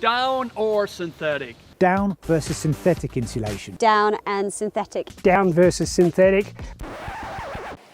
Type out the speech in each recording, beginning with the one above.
Down or synthetic? Down versus synthetic insulation. Down and synthetic. Down versus synthetic.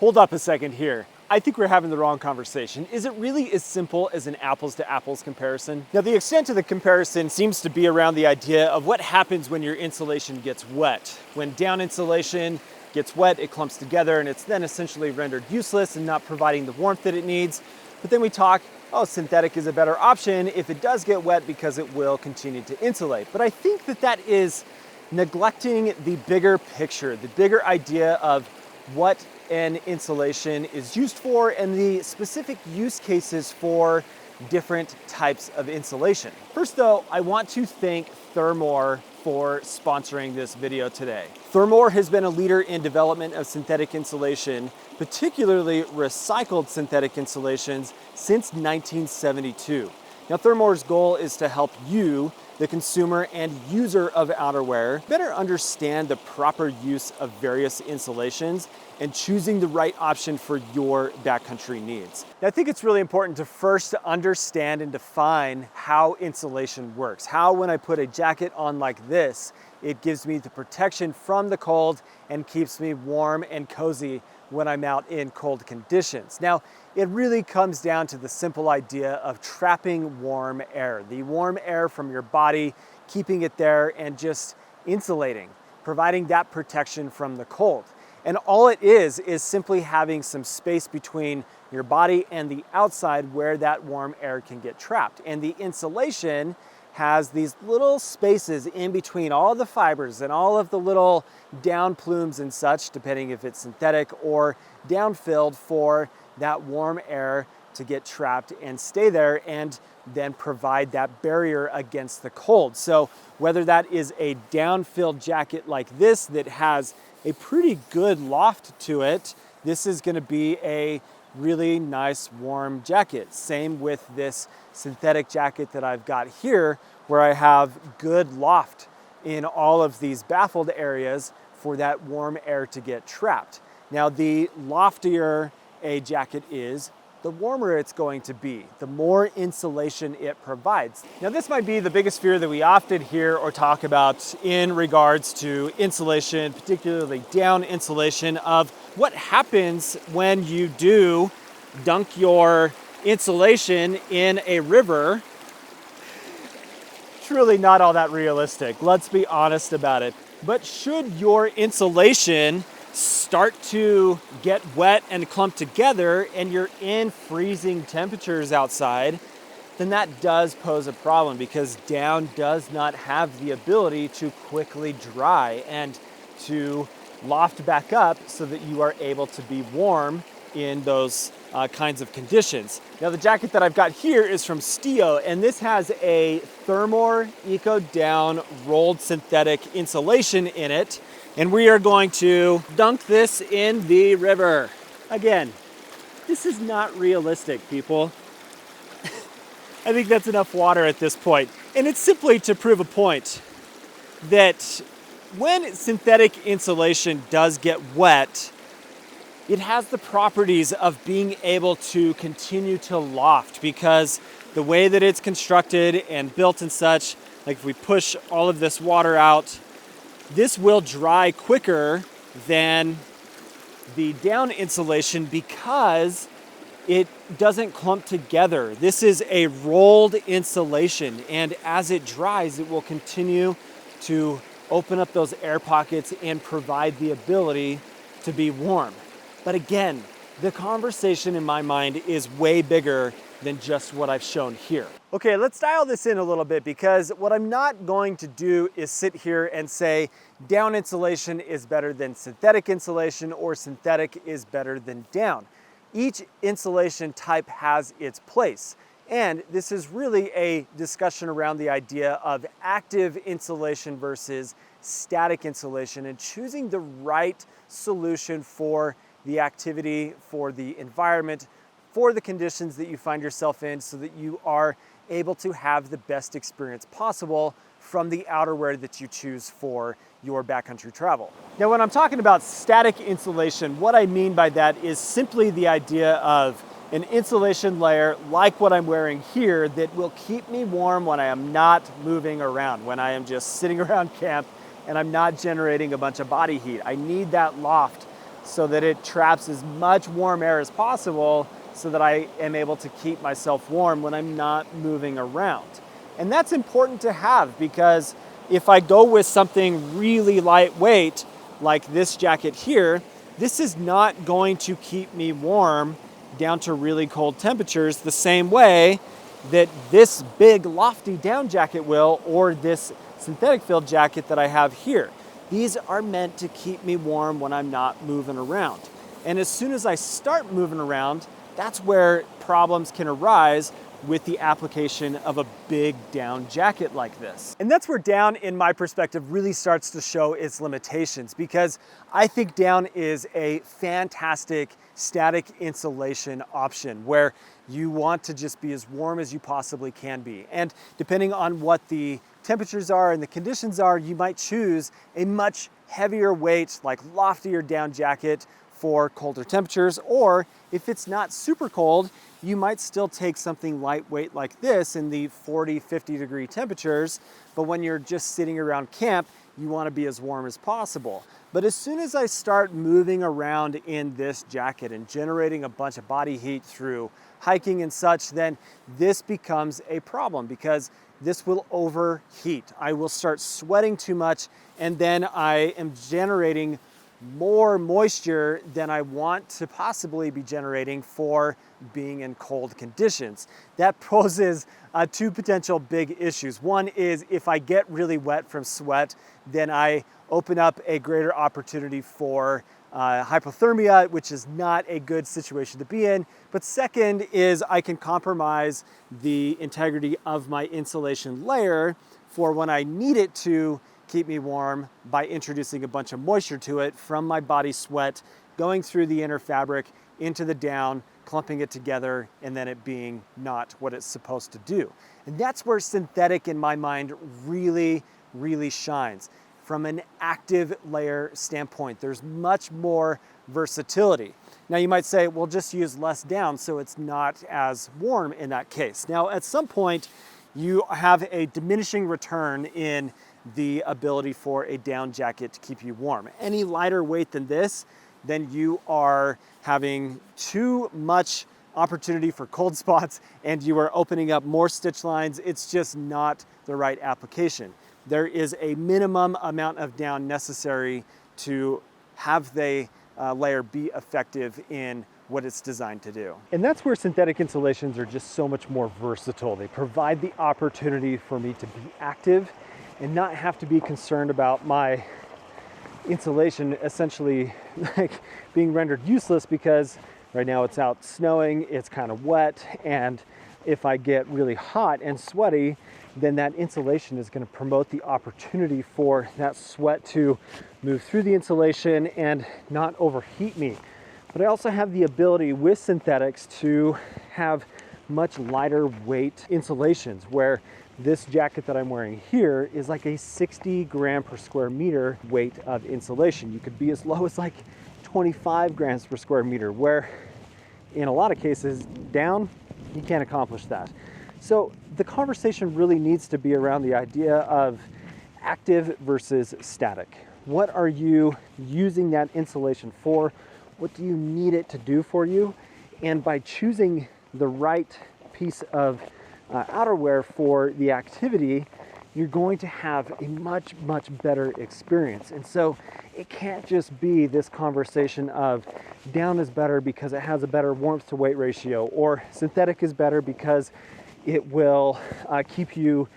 Hold up a second here. I think we're having the wrong conversation. Is it really as simple as an apples to apples comparison? Now, the extent of the comparison seems to be around the idea of what happens when your insulation gets wet. When down insulation gets wet, it clumps together and it's then essentially rendered useless and not providing the warmth that it needs. But then we talk, oh, synthetic is a better option if it does get wet because it will continue to insulate. But I think that that is neglecting the bigger picture, the bigger idea of what an insulation is used for and the specific use cases for different types of insulation. First though, I want to thank Thermore for sponsoring this video today. Thermore has been a leader in development of synthetic insulation, particularly recycled synthetic insulations, since 1972. Now, Thermore's goal is to help you, the consumer and user of outerwear, better understand the proper use of various insulations and choosing the right option for your backcountry needs. Now, I think it's really important to first understand and define how insulation works. How, when I put a jacket on like this, it gives me the protection from the cold and keeps me warm and cozy when I'm out in cold conditions. Now, it really comes down to the simple idea of trapping warm air. The warm air from your body, keeping it there and just insulating, providing that protection from the cold. And all it is simply having some space between your body and the outside where that warm air can get trapped. And the insulation has these little spaces in between all the fibers and all of the little down plumes and such, depending if it's synthetic or down filled, for that warm air to get trapped and stay there and then provide that barrier against the cold. So whether that is a down-filled jacket like this that has a pretty good loft to it, this is going to be a really nice warm jacket. Same with this synthetic jacket that I've got here, where I have good loft in all of these baffled areas for that warm air to get trapped. Now, the loftier a jacket is, the warmer it's going to be, the more insulation it provides. Now, this might be the biggest fear that we often hear or talk about in regards to insulation, particularly down insulation, of what happens when you do dunk your insulation in a river. It's really not all that realistic. Let's be honest about it. But should your insulation start to get wet and clump together and you're in freezing temperatures outside, then that does pose a problem, because down does not have the ability to quickly dry and to loft back up so that you are able to be warm in those kinds of conditions. Now, the jacket that I've got here is from Stio, and this has a Thermore Eco Down rolled synthetic insulation in it. And we are going to dunk this in the river. Again, this is not realistic, people. I think that's enough water at this point. And it's simply to prove a point that when synthetic insulation does get wet, it has the properties of being able to continue to loft, because the way that it's constructed and built and such, like if we push all of this water out, this will dry quicker than the down insulation because it doesn't clump together. This is a rolled insulation, and as it dries, it will continue to open up those air pockets and provide the ability to be warm. But again, the conversation in my mind is way bigger than just what I've shown here. Okay, let's dial this in a little bit, because what I'm not going to do is sit here and say down insulation is better than synthetic insulation or synthetic is better than down. Each insulation type has its place. And this is really a discussion around the idea of active insulation versus static insulation, and choosing the right solution for the activity, for the environment, for the conditions that you find yourself in, so that you are able to have the best experience possible from the outerwear that you choose for your backcountry travel. Now, when I'm talking about static insulation, what I mean by that is simply the idea of an insulation layer like what I'm wearing here that will keep me warm when I am not moving around, when I am just sitting around camp and I'm not generating a bunch of body heat. I need that loft so that it traps as much warm air as possible so that I am able to keep myself warm when I'm not moving around. And that's important to have, because if I go with something really lightweight, like this jacket here, this is not going to keep me warm down to really cold temperatures the same way that this big lofty down jacket will, or this synthetic filled jacket that I have here. These are meant to keep me warm when I'm not moving around. And as soon as I start moving around, that's where problems can arise with the application of a big down jacket like this. And that's where down, in my perspective, really starts to show its limitations, because I think down is a fantastic static insulation option where you want to just be as warm as you possibly can be. And depending on what the temperatures are and the conditions are, you might choose a much heavier weight, like loftier down jacket for colder temperatures, or if it's not super cold, you might still take something lightweight like this in the 40, 50 degree temperatures, but when you're just sitting around camp, you want to be as warm as possible. But as soon as I start moving around in this jacket and generating a bunch of body heat through hiking and such, then this becomes a problem, because this will overheat. I will start sweating too much, and then I am generating more moisture than I want to possibly be generating for being in cold conditions. That poses two potential big issues. One is, if I get really wet from sweat, then I open up a greater opportunity for hypothermia, which is not a good situation to be in. But second is, I can compromise the integrity of my insulation layer for when I need it to keep me warm by introducing a bunch of moisture to it from my body sweat, going through the inner fabric into the down, clumping it together, and then it being not what it's supposed to do. And that's where synthetic, in my mind, really, really shines. From an active layer standpoint, there's much more versatility. Now you might say, well, just use less down so it's not as warm in that case. Now at some point, you have a diminishing return in the ability for a down jacket to keep you warm. Any lighter weight than this, then you are having too much opportunity for cold spots and you are opening up more stitch lines. It's just not the right application. There is a minimum amount of down necessary to have the layer be effective in what it's designed to do. And that's where synthetic insulations are just so much more versatile. They provide the opportunity for me to be active and not have to be concerned about my insulation essentially like being rendered useless, because right now it's out snowing, it's kind of wet, and if I get really hot and sweaty, then that insulation is going to promote the opportunity for that sweat to move through the insulation and not overheat me. But I also have the ability with synthetics to have much lighter weight insulations, where this jacket that I'm wearing here is like a 60 gram per square meter weight of insulation. You could be as low as like 25 grams per square meter, where in a lot of cases down, you can't accomplish that. So the conversation really needs to be around the idea of active versus static. What are you using that insulation for? What do you need it to do for you? And by choosing the right piece of outerwear for the activity, you're going to have a much, much better experience. And so it can't just be this conversation of down is better because it has a better warmth to weight ratio, or synthetic is better because it will keep you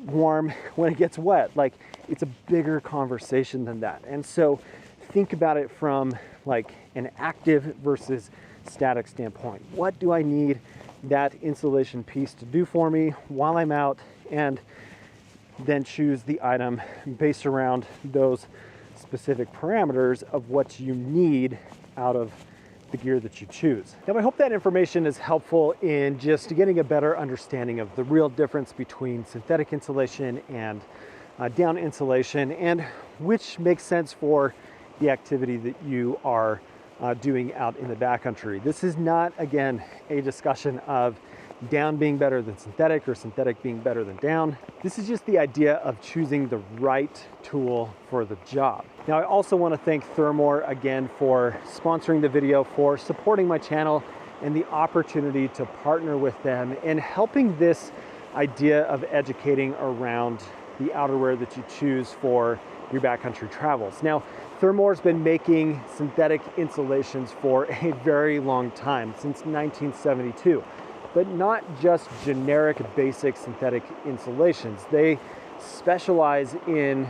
warm when it gets wet. Like, it's a bigger conversation than that. And so think about it from like an active versus static standpoint. What do I need that insulation piece to do for me while I'm out? And then choose the item based around those specific parameters of what you need out of the gear that you choose. Now, I hope that information is helpful in just getting a better understanding of the real difference between synthetic insulation and down insulation, and which makes sense for the activity that you are doing out in the backcountry. This is not, again, a discussion of down being better than synthetic or synthetic being better than down. This is just the idea of choosing the right tool for the job. Now, I also want to thank Thermore again for sponsoring the video, for supporting my channel, and the opportunity to partner with them in helping this idea of educating around the outerwear that you choose for your backcountry travels. Now, Thermore's been making synthetic insulations for a very long time, since 1972, but not just generic basic synthetic insulations. They specialize in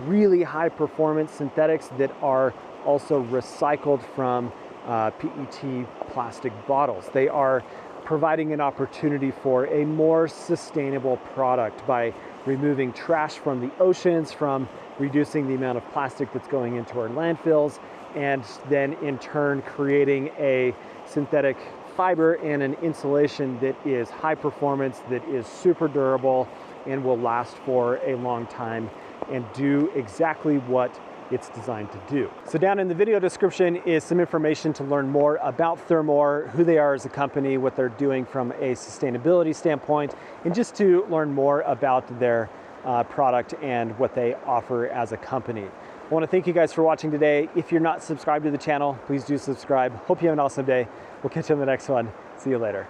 really high performance synthetics that are also recycled from PET plastic bottles. They are providing an opportunity for a more sustainable product by removing trash from the oceans, from reducing the amount of plastic that's going into our landfills, and then in turn creating a synthetic fiber and an insulation that is high performance, that is super durable, and will last for a long time and do exactly what it's designed to do. So down in the video description is some information to learn more about Thermore, who they are as a company, what they're doing from a sustainability standpoint, and just to learn more about their product and what they offer as a company. I want to thank you guys for watching today. If you're not subscribed to the channel, please do subscribe. Hope you have an awesome day. We'll catch you on the next one. See you later.